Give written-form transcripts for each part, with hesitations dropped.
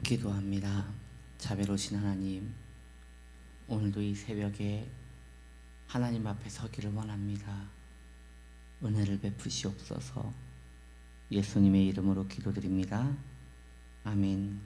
기도합니다. 자비로우신 하나님, 오늘도 이 새벽에 하나님 앞에 서기를 원합니다. 은혜를 베푸시옵소서. 예수님의 이름으로 기도드립니다. 아멘.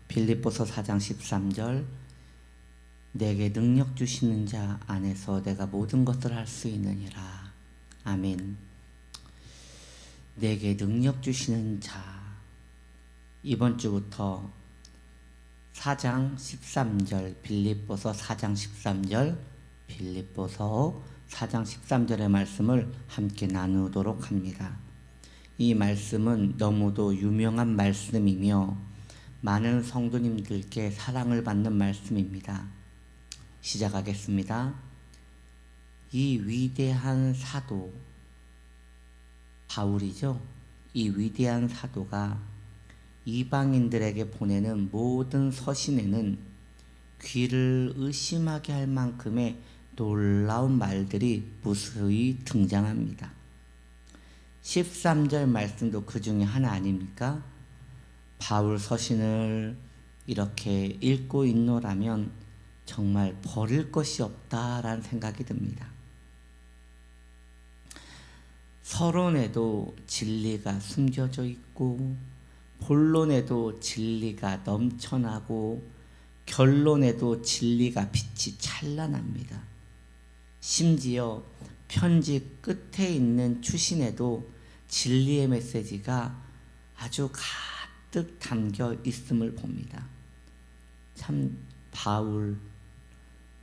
빌립보서 4장 13절, 내게 능력 주시는 자 안에서 내가 모든 것을 할 수 있느니라. 아멘. 내게 능력 주시는 자. 이번 주부터 4장 13절, 빌립보서 4장 13절, 빌립보서 4장 13절의 말씀을 함께 나누도록 합니다. 이 말씀은 너무도 유명한 말씀이며 많은 성도님들께 사랑을 받는 말씀입니다. 시작하겠습니다. 이 위대한 사도 바울이죠. 이 위대한 사도가 이방인들에게 보내는 모든 서신에는 귀를 의심하게 할 만큼의 놀라운 말들이 무수히 등장합니다. 13절 말씀도 그 중에 하나 아닙니까? 바울 서신을 이렇게 읽고 있노라면 정말 버릴 것이 없다라는 생각이 듭니다. 서론에도 진리가 숨겨져 있고, 본론에도 진리가 넘쳐나고, 결론에도 진리가 빛이 찬란합니다. 심지어 편지 끝에 있는 추신에도 진리의 메시지가 아주 가득 담겨 있음을 봅니다. 참 바울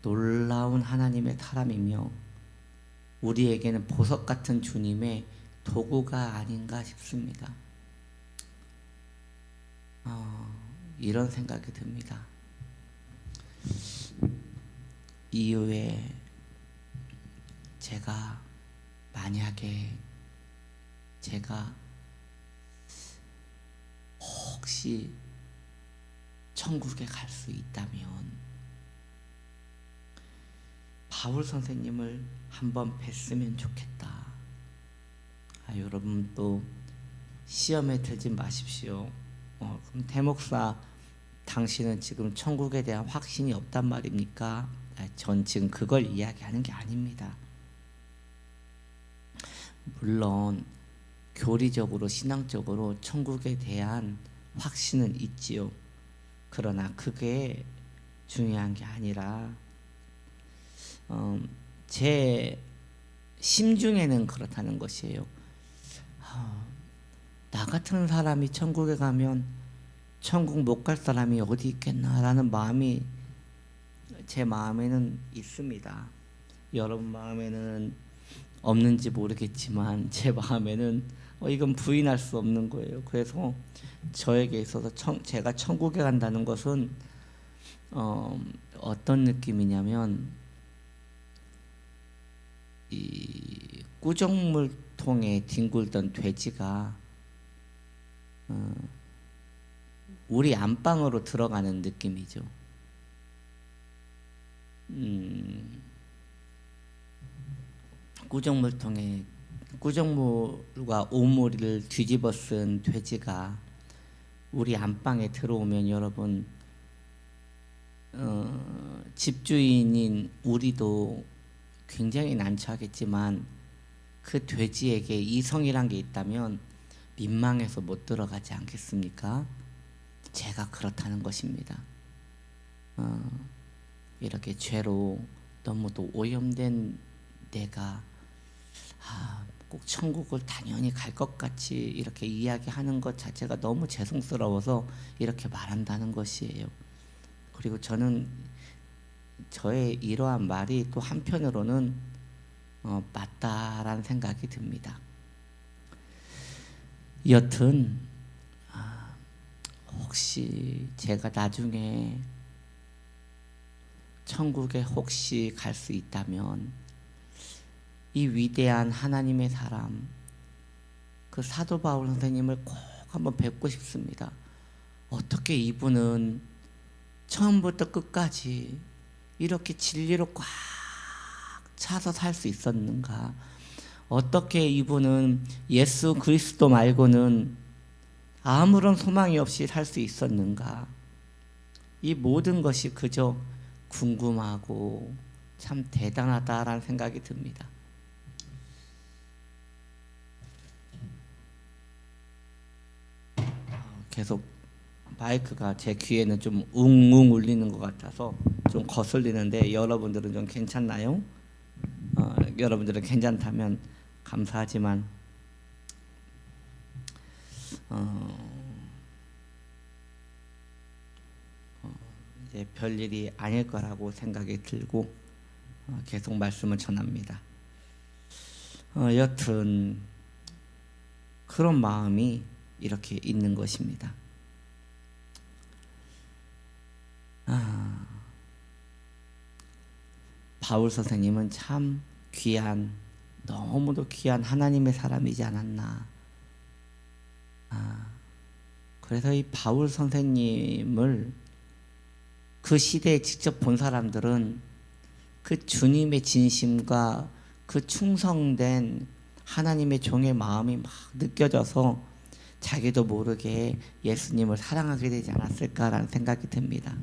놀라운 하나님의 사람이며 우리에게는 보석 같은 주님의 도구가 아닌가 싶습니다. 이런 생각이 듭니다. 이후에 만약에 제가 혹시 천국에 갈 수 있다면 바울 선생님을 한번 뵀으면 좋겠다. 여러분 또 시험에 들지 마십시오. 그럼 대목사, 당신은 지금 천국에 대한 확신이 없단 말입니까? 전 지금 그걸 이야기하는 게 아닙니다. 물론 교리적으로 신앙적으로 천국에 대한 확신은 있지요. 그러나 그게 중요한 게 아니라 제 심중에는 그렇다는 것이에요. 나 같은 사람이 천국에 가면 천국 못 갈 사람이 어디 있겠나라는 마음이 제 마음에는 있습니다. 여러분 마음에는 없는지 모르겠지만 제 마음에는 이건 부인할 수 없는 거예요. 그래서 저에게 있어서 제가 천국에 간다는 것은 어떤 느낌이냐면, 이 구정물통에 뒹굴던 돼지가 우리 안방으로 들어가는 느낌이죠. 구정물과 오물을 뒤집어 쓴 돼지가 우리 안방에 들어오면 여러분, 집주인인 우리도 굉장히 난처하겠지만 그 돼지에게 이성이란 게 있다면 민망해서 못 들어가지 않겠습니까? 제가 그렇다는 것입니다. 이렇게 죄로 너무도 오염된 내가 꼭 천국을 당연히 갈 것 같이 이렇게 이야기하는 것 자체가 너무 죄송스러워서 이렇게 말한다는 것이에요. 그리고 저는 저의 이러한 말이 또 한편으로는 맞다라는 생각이 듭니다. 여튼 혹시 제가 나중에 천국에 혹시 갈 수 있다면 이 위대한 하나님의 사람, 그 사도 바울 선생님을 꼭 한번 뵙고 싶습니다. 어떻게 이분은 처음부터 끝까지 이렇게 진리로 꽉 차서 살 수 있었는가? 어떻게 이분은 예수 그리스도 말고는 아무런 소망이 없이 살 수 있었는가? 이 모든 것이 그저 궁금하고 참 대단하다라는 생각이 듭니다. 계속 마이크가 제 귀에는 좀 웅웅 울리는 것 같아서 좀 거슬리는데 여러분들은 좀 괜찮나요? 여러분들은 괜찮다면 감사하지만 이제 별일이 아닐 거라고 생각이 들고 계속 말씀을 전합니다. 여튼 그런 마음이 이렇게 있는 것입니다. 바울 선생님은 참 귀한, 너무도 귀한 하나님의 사람이지 않았나. 그래서 이 바울 선생님을 그 시대에 직접 본 사람들은 그 주님의 진심과 그 충성된 하나님의 종의 마음이 막 느껴져서 자기도 모르게 예수님을 사랑하게 되지 않았을까라는 생각이 듭니다.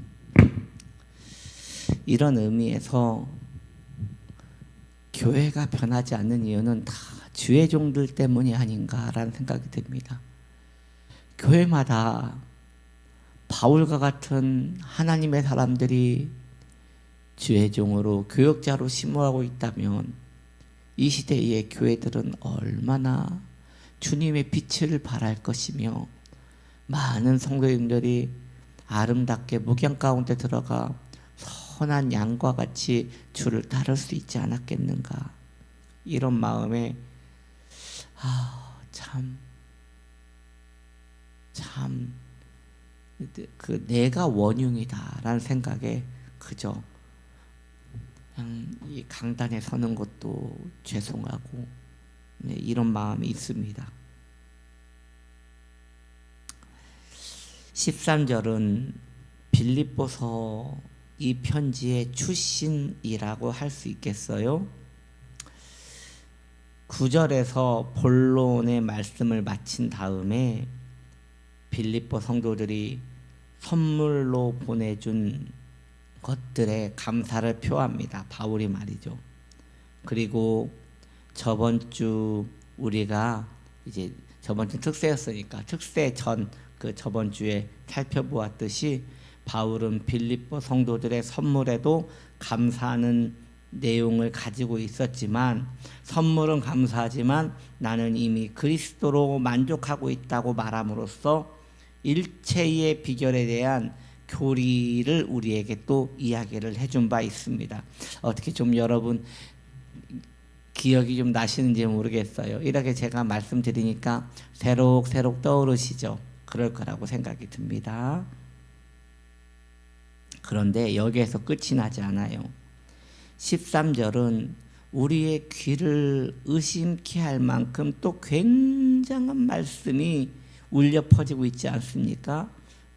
이런 의미에서 교회가 변하지 않는 이유는 다 주의 종들 때문이 아닌가라는 생각이 듭니다. 교회마다 바울과 같은 하나님의 사람들이 주의 종으로 교역자로 심호하고 있다면 이 시대의 교회들은 얼마나 주님의 빛을 발할 것이며 많은 성도님들이 아름답게 목양 가운데 들어가 선한 양과 같이 주를 따를 수 있지 않았겠는가. 이런 마음에 참 그 내가 원흉이다라는 생각에 그저 그냥 이 강단에 서는 것도 죄송하고 이런 마음이 있습니다. 13절은 빌립보서 이 편지의 출신이라고 할 수 있겠어요. 9절에서 본론의 말씀을 마친 다음에 빌립보 성도들이 선물로 보내준 것들에 감사를 표합니다. 바울이 말이죠. 그리고 저번 주 우리가 이제 저번 주 특세였으니까 특세 전 그 저번 주에 살펴보았듯이 바울은 빌립보 성도들의 선물에도 감사하는 내용을 가지고 있었지만 선물은 감사하지만 나는 이미 그리스도로 만족하고 있다고 말함으로써 일체의 비결에 대한 교리를 우리에게 또 이야기를 해준 바 있습니다. 어떻게 좀 여러분 기억이 좀 나시는지 모르겠어요. 이렇게 제가 말씀드리니까 새록새록 떠오르시죠? 그럴 거라고 생각이 듭니다. 그런데 여기에서 끝이 나지 않아요. 13절은 우리의 귀를 의심케 할 만큼 또 굉장한 말씀이 울려 퍼지고 있지 않습니까?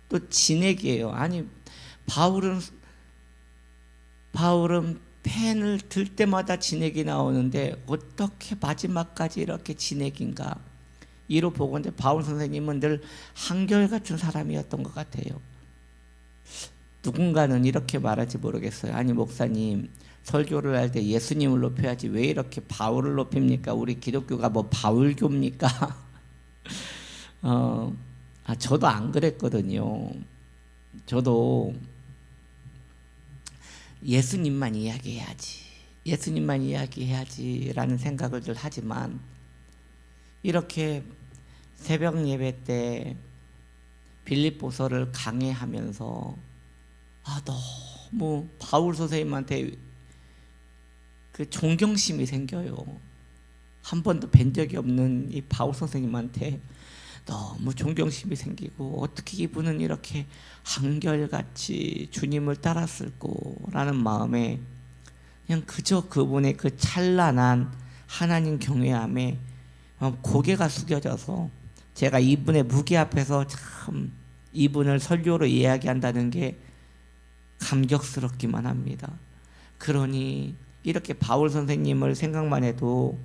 또 진액이에요. 아니 바울은 펜을 들 때마다 진액이 나오는데 어떻게 마지막까지 이렇게 진액인가? 이로 보건대 바울 선생님은 늘 한결같은 사람이었던 것 같아요. 누군가는 이렇게 말할지 모르겠어요. 아니 목사님 설교를 할 때 예수님을 높여야지 왜 이렇게 바울을 높입니까? 우리 기독교가 뭐 바울교입니까? 저도 안 그랬거든요. 저도 예수님만 이야기해야지라는 생각을 늘 하지만 이렇게 새벽 예배 때 빌립보서를 강해하면서 너무 바울 선생님한테 그 존경심이 생겨요. 한 번도 뵌 적이 없는 이 바울 선생님한테 너무 존경심이 생기고 어떻게 이분은 이렇게 한결같이 주님을 따랐을꼬라는 마음에 그냥 그저 그분의 그 찬란한 하나님 경외함에 고개가 숙여져서 제가 이분의 무게 앞에서 참 이분을 설교로 이야기한다는 게 감격스럽기만 합니다. 그러니 이렇게 바울 선생님을 생각만 해도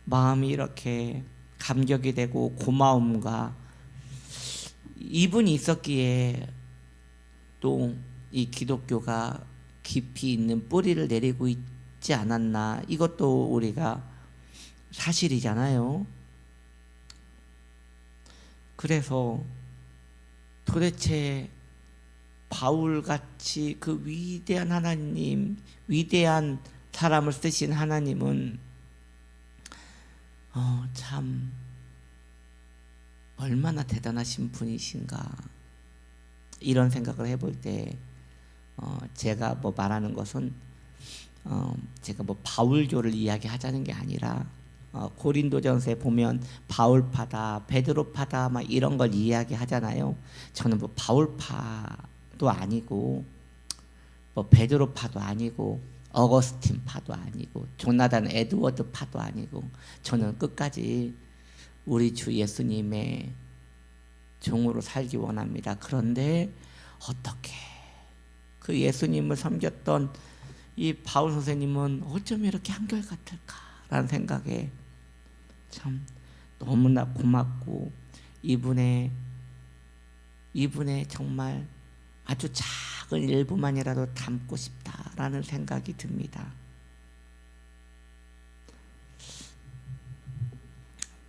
마음이 이렇게 감격이 되고 고마움과 이분이 있었기에 또 이 기독교가 깊이 있는 뿌리를 내리고 있지 않았나. 이것도 우리가 사실이잖아요. 그래서 도대체 바울같이 그 위대한 하나님, 위대한 사람을 쓰신 하나님은 참 얼마나 대단하신 분이신가, 이런 생각을 해볼 때 제가 뭐 말하는 것은 제가 뭐 바울교를 이야기하자는 게 아니라 고린도전서에 보면 바울파다, 베드로파다 막 이런 걸 이야기하잖아요. 저는 뭐 바울파도 아니고 뭐 베드로파도 아니고 어거스틴파도 아니고 조나단 에드워드파도 아니고 저는 끝까지 우리 주 예수님의 종으로 살기 원합니다. 그런데 어떻게 그 예수님을 섬겼던 이 바울 선생님은 어쩜 이렇게 한결같을까라는 생각에 참 너무나 고맙고 이분의 정말 아주 작은 일부만이라도 담고 싶다라는 생각이 듭니다.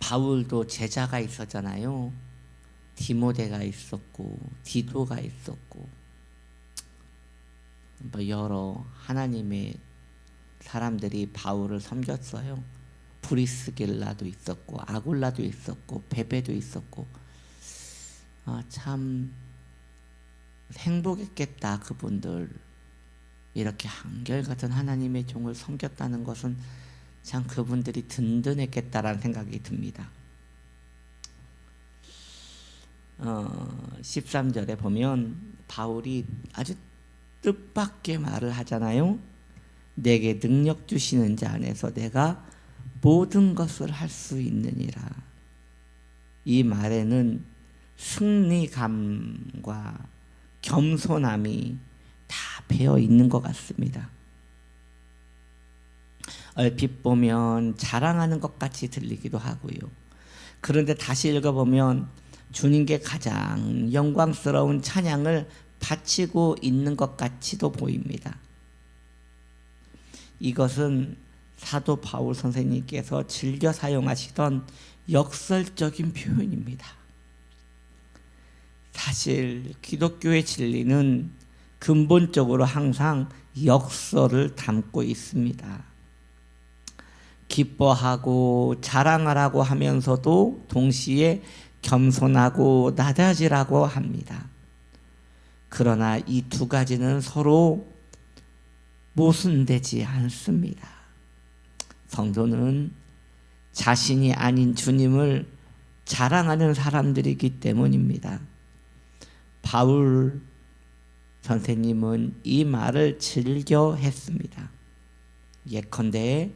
바울도 제자가 있었잖아요. 디모데가 있었고 디도가 있었고 뭐 여러 하나님의 사람들이 바울을 섬겼어요. 브리스길라도 있었고 아굴라도 있었고 베베도 있었고 참 행복했겠다. 그분들 이렇게 한결같은 하나님의 종을 섬겼다는 것은 참 그분들이 든든했겠다라는 생각이 듭니다. 13절에 보면 바울이 아주 뜻밖의 말을 하잖아요. 내게 능력 주시는 자 안에서 내가 모든 것을 할 수 있느니라. 이 말에는 승리감과 겸손함이 다 배어 있는 것 같습니다. 얼핏 보면 자랑하는 것 같이 들리기도 하고요. 그런데 다시 읽어보면 주님께 가장 영광스러운 찬양을 바치고 있는 것 같이도 보입니다. 이것은 사도 바울 선생님께서 즐겨 사용하시던 역설적인 표현입니다. 사실 기독교의 진리는 근본적으로 항상 역설을 담고 있습니다. 기뻐하고 자랑하라고 하면서도 동시에 겸손하고 낮아지라고 합니다. 그러나 이 두 가지는 서로 모순되지 않습니다. 성도는 자신이 아닌 주님을 자랑하는 사람들이기 때문입니다. 바울 선생님은 이 말을 즐겨 했습니다. 예컨대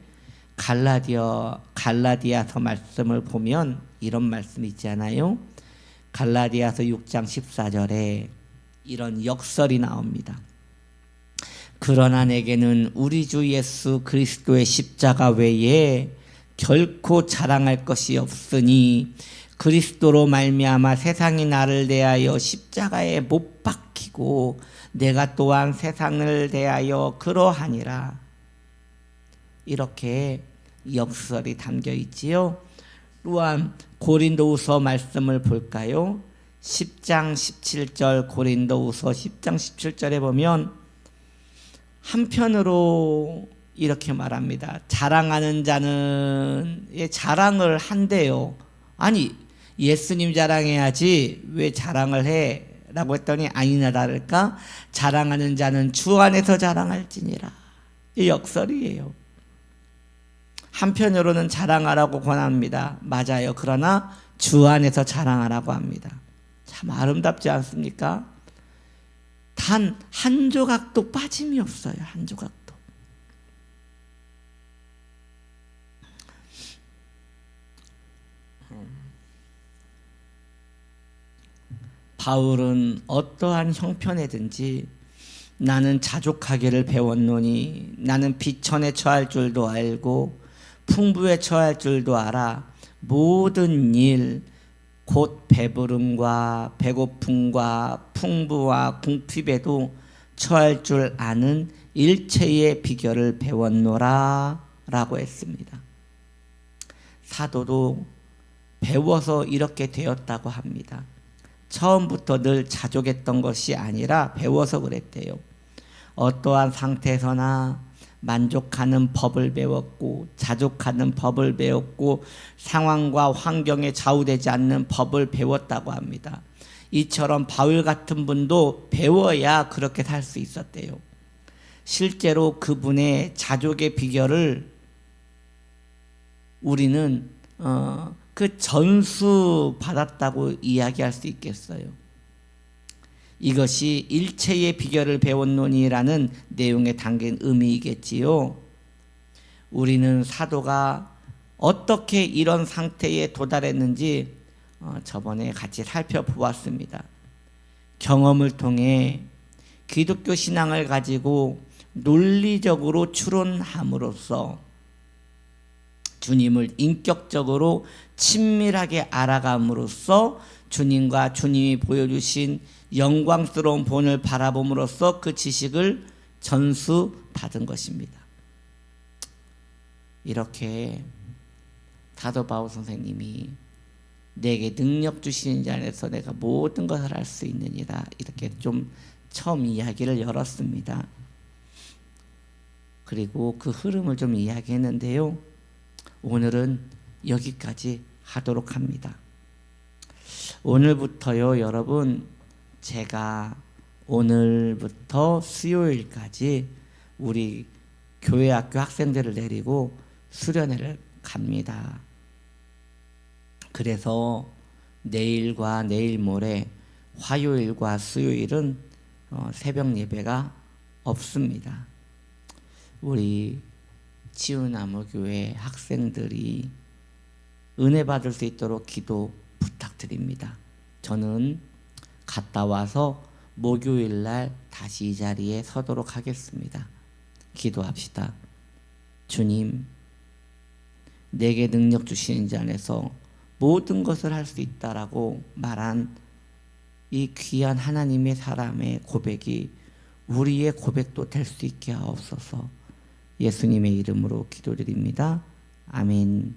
갈라디아서 말씀을 보면 이런 말씀이 있잖아요. 갈라디아서 6장 14절에 이런 역설이 나옵니다. 그러나 내게는 우리 주 예수 그리스도의 십자가 외에 결코 자랑할 것이 없으니 그리스도로 말미암아 세상이 나를 대하여 십자가에 못 박히고 내가 또한 세상을 대하여 그러하니라. 이렇게 역설이 담겨 있지요. 또한 고린도후서 말씀을 볼까요? 10장 17절 고린도후서 10장 17절에 보면 한편으로 이렇게 말합니다. 자랑하는 자는 자랑을 한대요. 아니 예수님 자랑해야지 왜 자랑을 해? 라고 했더니 아니나 다를까 자랑하는 자는 주 안에서 자랑할지니라. 이 역설이에요. 한편으로는 자랑하라고 권합니다. 맞아요. 그러나 주 안에서 자랑하라고 합니다. 참 아름답지 않습니까? 단 한 조각도 빠짐이 없어요. 한 조각도. 바울은 어떠한 형편에든지 나는 자족하기를 배웠노니 나는 비천에 처할 줄도 알고 풍부에 처할 줄도 알아. 모든 일 곧 배부름과 배고픔과 풍부와 궁핍에도 처할 줄 아는 일체의 비결을 배웠노라 라고 했습니다. 사도도 배워서 이렇게 되었다고 합니다. 처음부터 늘 자족했던 것이 아니라 배워서 그랬대요. 어떠한 상태에서나 만족하는 법을 배웠고 자족하는 법을 배웠고 상황과 환경에 좌우되지 않는 법을 배웠다고 합니다. 이처럼 바울 같은 분도 배워야 그렇게 살 수 있었대요. 실제로 그분의 자족의 비결을 우리는 그 전수 받았다고 이야기할 수 있겠어요. 이것이 일체의 비결을 배웠노니라는 내용에 담긴 의미이겠지요. 우리는 사도가 어떻게 이런 상태에 도달했는지 저번에 같이 살펴보았습니다. 경험을 통해 기독교 신앙을 가지고 논리적으로 추론함으로써 주님을 인격적으로 친밀하게 알아감으로써 주님과 주님이 보여주신 영광스러운 본을 바라봄으로써 그 지식을 전수받은 것입니다. 이렇게 사도 바울 선생님이 내게 능력 주시는 자 안에서 내가 모든 것을 할 수 있느니라 이렇게 좀 처음 이야기를 열었습니다. 그리고 그 흐름을 좀 이야기했는데요. 오늘은 여기까지 하도록 합니다. 오늘부터요, 여러분, 제가 오늘부터 수요일까지 우리 교회 학교 학생들을 데리고 수련회를 갑니다. 그래서 내일과 내일 모레 화요일과 수요일은 새벽 예배가 없습니다. 우리 치유나무교회 학생들이 은혜 받을 수 있도록 기도 부탁드립니다. 저는 갔다 와서 목요일 날 다시 이 자리에 서도록 하겠습니다. 기도합시다. 주님, 내게 능력 주시는 자 안에서 모든 것을 할 수 있다라고 말한 이 귀한 하나님의 사람의 고백이 우리의 고백도 될 수 있게 하옵소서. 예수님의 이름으로 기도드립니다. 아멘.